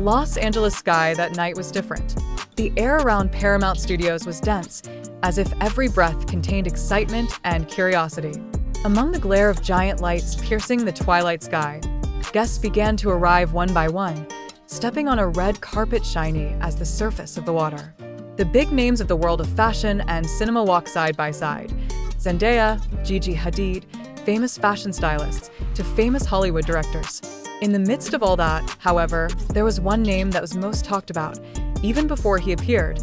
Los Angeles sky that night was different. The air around Paramount Studios was dense, as if every breath contained excitement and curiosity. Among the glare of giant lights piercing the twilight sky, guests began to arrive one by one, stepping on a red carpet shiny as the surface of the water. The big names of the world of fashion and cinema walk side by side. Zendaya, Gigi Hadid, famous fashion stylists, to famous Hollywood directors. In the midst of all that, however, there was one name that was most talked about, even before he appeared.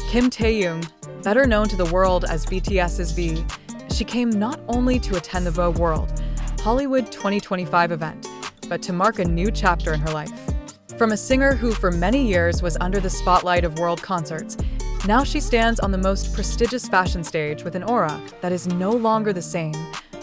KimTaehyung, better known to the world as BTSV. She came not only to attend the Vogue World Hollywood 2025 event, but to mark a new chapter in her life. From a singer who for many years was under the spotlight of world concerts, now she stands on the most prestigious fashion stage with an aura that is no longer the same.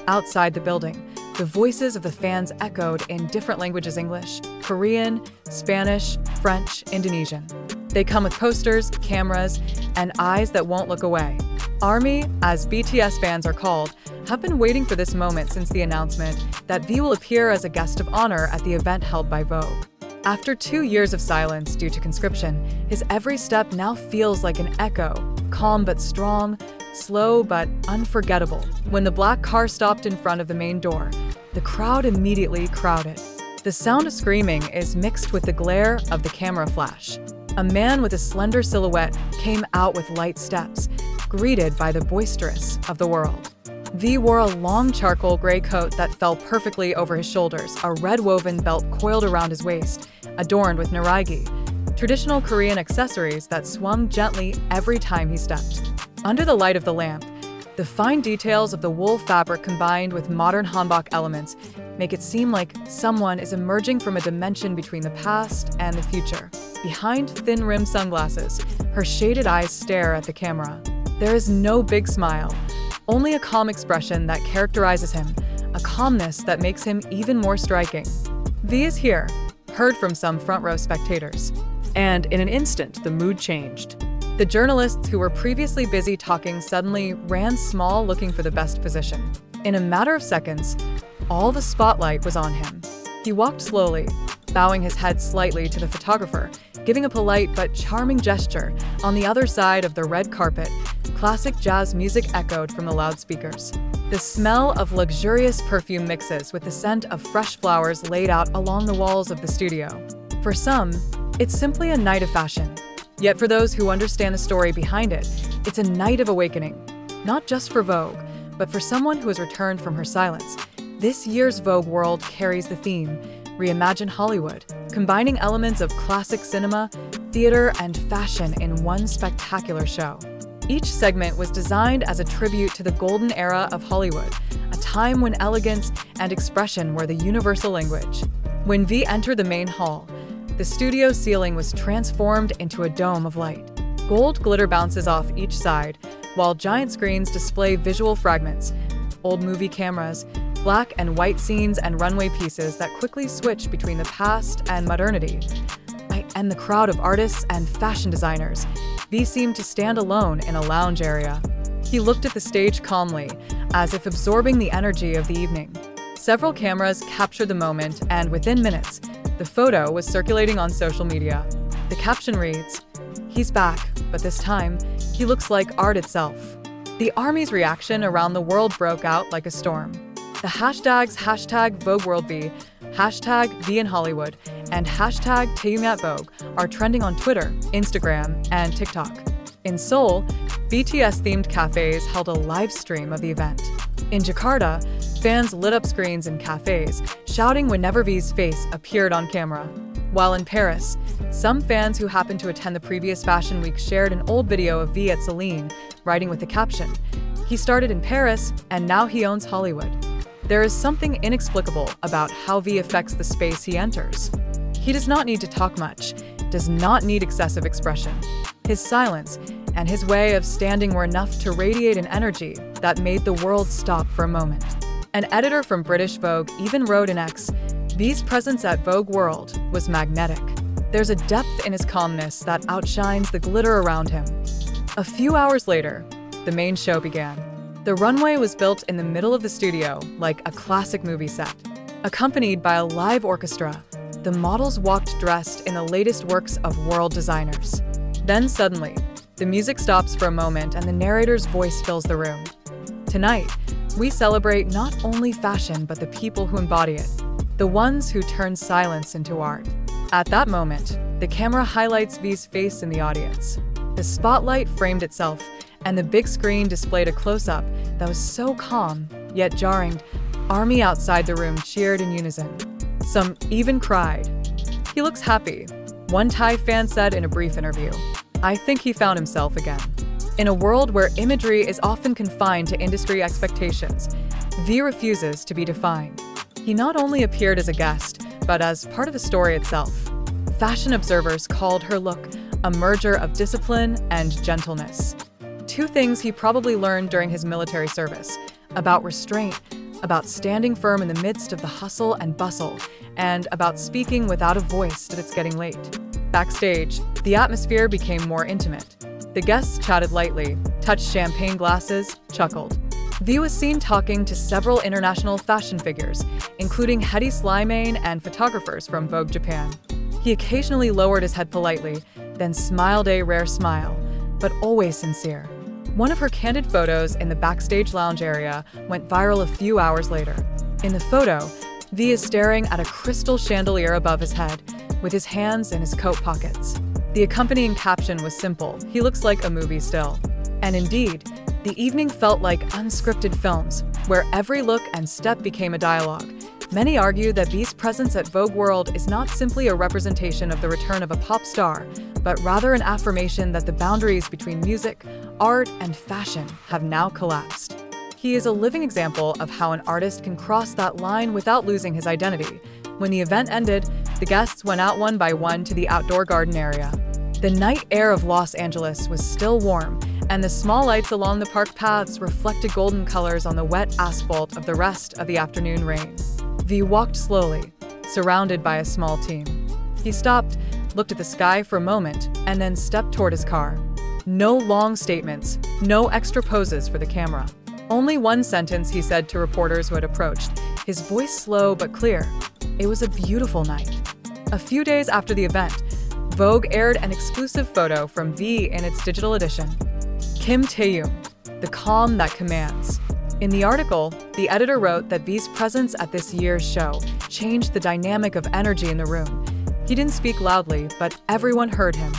Outside the building, the voices of the fans echoed in different languages: English, Korean, Spanish, French, Indonesian. They come with posters, cameras, and eyes that won't look away. ARMY, as BTS fans are called, have been waiting for this moment since the announcement that V will appear as a guest of honor at the event held by Vogue. After 2 years of silence due to conscription, his every step now feels like an echo, calm but strong, slow but unforgettable. When the black car stopped in front of the main door, the crowd immediately crowded. The sound of screaming is mixed with the glare of the camera flash. A man with a slender silhouette came out with light steps, greeted by the boisterous of the world. V wore a long charcoal gray coat that fell perfectly over his shoulders, a red woven belt coiled around his waist, adorned with naragi, traditional Korean accessories that swung gently every time he stepped. Under the light of the lamp, the fine details of the wool fabric combined with modern hanbok elements make it seem like someone is emerging from a dimension between the past and the future. Behind thin-rimmed sunglasses, her shaded eyes stare at the camera. There is no big smile, only a calm expression that characterizes him, a calmness that makes him even more striking. V is here, heard from some front-row spectators. And in an instant, the mood changed. The journalists who were previously busy talking suddenly ran small looking for the best position. In a matter of seconds, all the spotlight was on him. He walked slowly, bowing his head slightly to the photographer, giving a polite but charming gesture. On the other side of the red carpet, classic jazz music echoed from the loudspeakers. The smell of luxurious perfume mixes with the scent of fresh flowers laid out along the walls of the studio. For some, it's simply a night of fashion. Yet for those who understand the story behind it, it's a night of awakening. Not just for Vogue, but for someone who has returned from her silence. This year's Vogue World carries the theme, Reimagine Hollywood, combining elements of classic cinema, theater, and fashion in one spectacular show. Each segment was designed as a tribute to the golden era of Hollywood, a time when elegance and expression were the universal language. When V entered the main hall, the studio ceiling was transformed into a dome of light. Gold glitter bounces off each side, while giant screens display visual fragments, old movie cameras, black and white scenes, and runway pieces that quickly switch between the past and modernity. And the crowd of artists and fashion designers, V seemed to stand alone in a lounge area. He looked at the stage calmly, as if absorbing the energy of the evening. Several cameras captured the moment, and within minutes, the photo was circulating on social media. The caption reads, "He's back, but this time, he looks like art itself." The ARMY's reaction around the world broke out like a storm. The hashtags #VogueWorldV, #VinHollywood, and #TaehyungAtVogue are trending on Twitter, Instagram, and TikTok. In Seoul, BTS-themed cafes held a live stream of the event. In Jakarta, fans lit up screens in cafes, shouting whenever V's face appeared on camera. While in Paris, some fans who happened to attend the previous Fashion Week shared an old video of V at Celine, writing with the caption, "He started in Paris, and now he owns Hollywood." There is something inexplicable about how V affects the space he enters. He does not need to talk much, does not need excessive expression. His silence and his way of standing were enough to radiate an energy that made the world stop for a moment. An editor from British Vogue even wrote in X, "V's presence at Vogue World was magnetic." There's a depth in his calmness that outshines the glitter around him. A few hours later, the main show began. The runway was built in the middle of the studio, like a classic movie set. Accompanied by a live orchestra, The models walked dressed in the latest works of world designers. Then suddenly, the music stops for a moment and the narrator's voice fills the room. Tonight, we celebrate not only fashion but the people who embody it, the ones who turn silence into art. At that moment, the camera highlights V's face in the audience. The spotlight framed itself, and the big screen displayed a close-up that was so calm, yet jarring. Army outside the room cheered in unison. Some even cried. "He looks happy," one Tae fan said in a brief interview. "I think he found himself again." In a world where imagery is often confined to industry expectations, V refuses to be defined. He not only appeared as a guest, but as part of the story itself. Fashion observers called her look a merger of discipline and gentleness. Two things he probably learned during his military service: about restraint, about standing firm in the midst of the hustle and bustle, and about speaking without a voice that it's getting late. Backstage, the atmosphere became more intimate. The guests chatted lightly, touched champagne glasses, chuckled. V was seen talking to several international fashion figures, including Hedy Slimane and photographers from Vogue Japan. He occasionally lowered his head politely, then smiled a rare smile, but always sincere. One of her candid photos in the backstage lounge area went viral a few hours later. In the photo, V is staring at a crystal chandelier above his head, with his hands in his coat pockets. The accompanying caption was simple: "He looks like a movie still." And indeed, the evening felt like unscripted films, where every look and step became a dialogue. Many argue that V's presence at Vogue World is not simply a representation of the return of a pop star, but rather an affirmation that the boundaries between music, art, and fashion have now collapsed. He is a living example of how an artist can cross that line without losing his identity. When the event ended, the guests went out one by one to the outdoor garden area. The night air of Los Angeles was still warm, and the small lights along the park paths reflected golden colors on the wet asphalt of the rest of the afternoon rain. V walked slowly, surrounded by a small team. He stopped, looked at the sky for a moment, and then stepped toward his car. No long statements, no extra poses for the camera. Only one sentence he said to reporters who had approached, his voice slow but clear: "It was a beautiful night." A few days after the event, Vogue aired an exclusive photo from V in its digital edition. KimTaehyung, the calm that commands. In the article, the editor wrote that V's presence at this year's show changed the dynamic of energy in the room. He didn't speak loudly, but everyone heard him.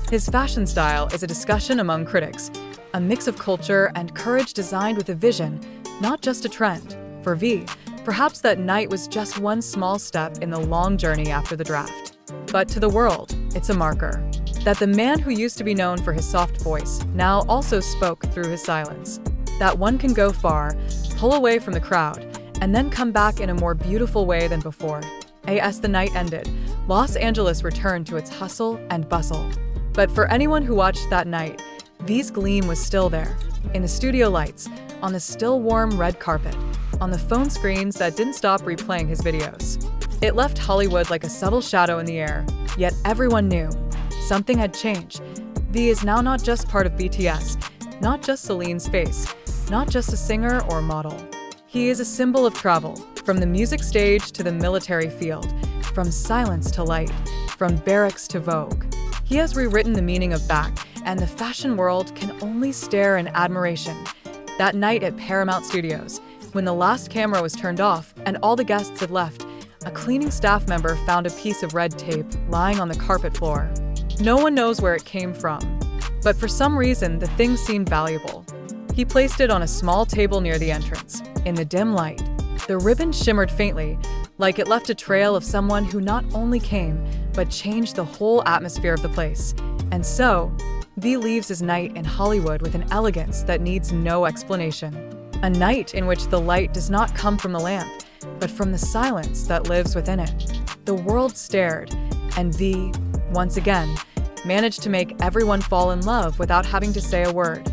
His fashion style is a discussion among critics, a mix of culture and courage designed with a vision, not just a trend. For V, perhaps that night was just one small step in the long journey after the draft. But to the world, it's a marker that the man who used to be known for his soft voice now also spoke through his silence. That one can go far, pull away from the crowd, and then come back in a more beautiful way than before. As the night ended, Los Angeles returned to its hustle and bustle. But for anyone who watched that night, V's gleam was still there, in the studio lights, on the still warm red carpet, on the phone screens that didn't stop replaying his videos. It left Hollywood like a subtle shadow in the air, yet everyone knew something had changed. V is now not just part of BTS, not just Celine's face, not just a singer or model. He is a symbol of travel, from the music stage to the military field, from silence to light, from barracks to Vogue. He has rewritten the meaning of back, and the fashion world can only stare in admiration. That night at Paramount Studios, when the last camera was turned off and all the guests had left, a cleaning staff member found a piece of red tape lying on the carpet floor. No one knows where it came from, but for some reason the thing seemed valuable. He placed it on a small table near the entrance. In the dim light, the ribbon shimmered faintly, like it left a trail of someone who not only came, but changed the whole atmosphere of the place. And so, V leaves his night in Hollywood with an elegance that needs no explanation. A night in which the light does not come from the lamp, but from the silence that lives within it. The world stared, and V, once again, managed to make everyone fall in love without having to say a word.